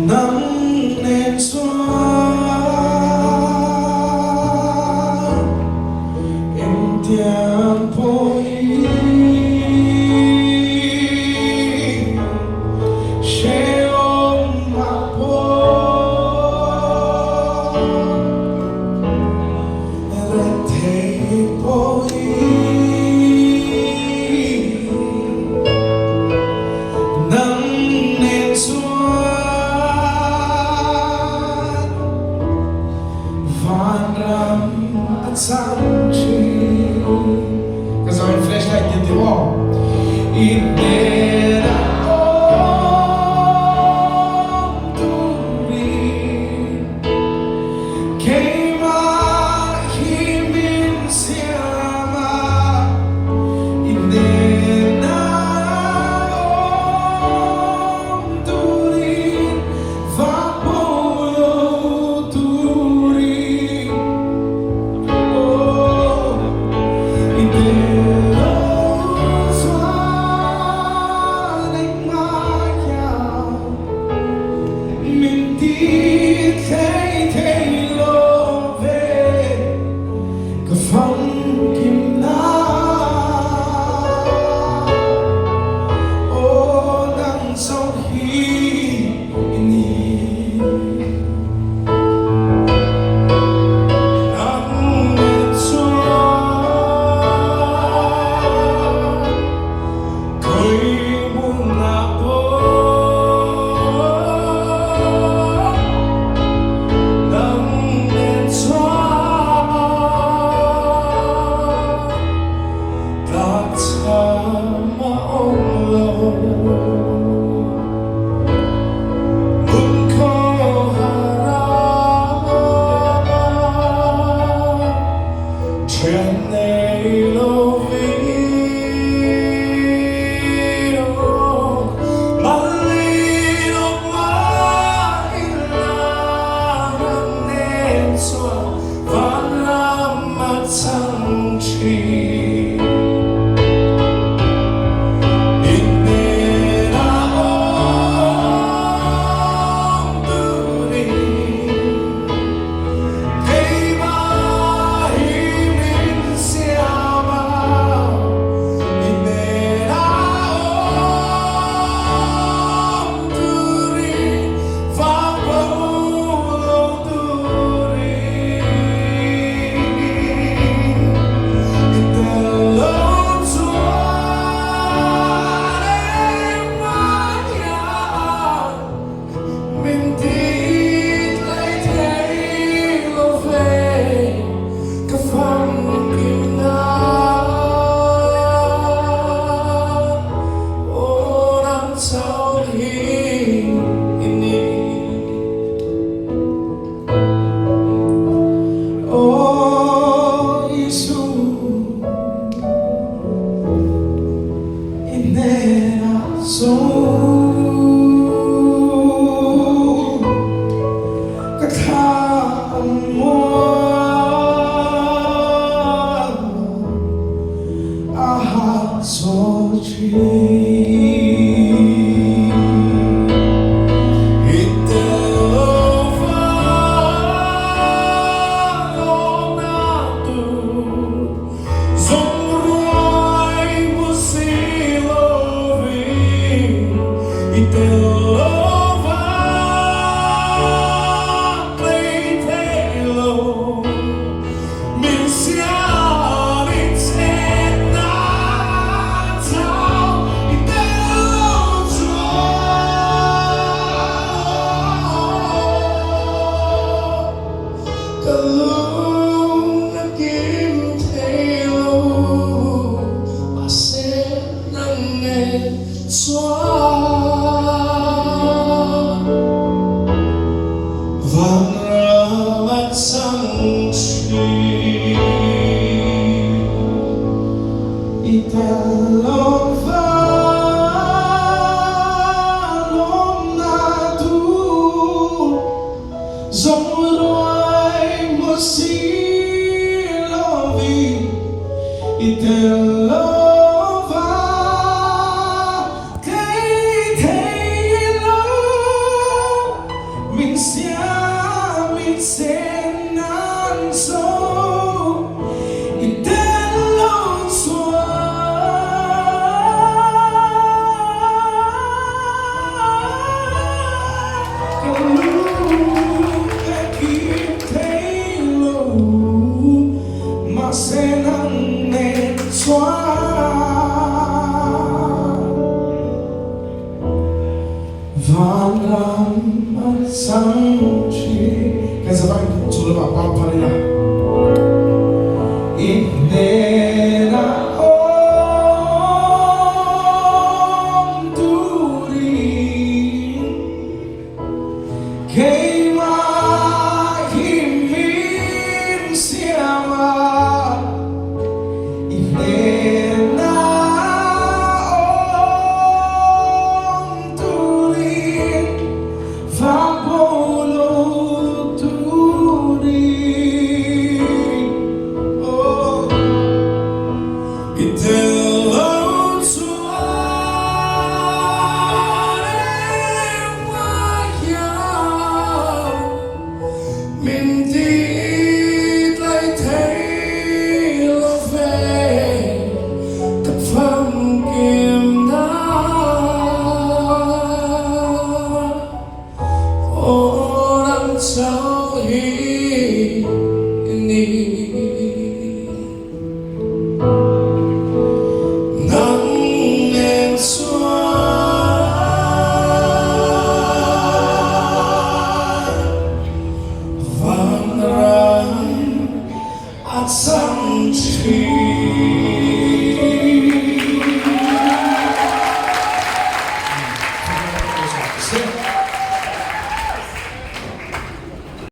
Hnamte Chuan em tiempo because our flashlight did the wall. It did to me. Came out him in Siama. It did to me. Vapolo to me. It'll love sang chi cái giờ bạn chủ là bảo bao phần là ít nên là ôm tu đi cái mà khi mình xem mà ít nên là ôm tu đi và bolo tu đi oh itelo suare waya mình đi lại thấy lo về tập phẩm kiếm đã orang jauh ini nangeng suara vang rai at sang chi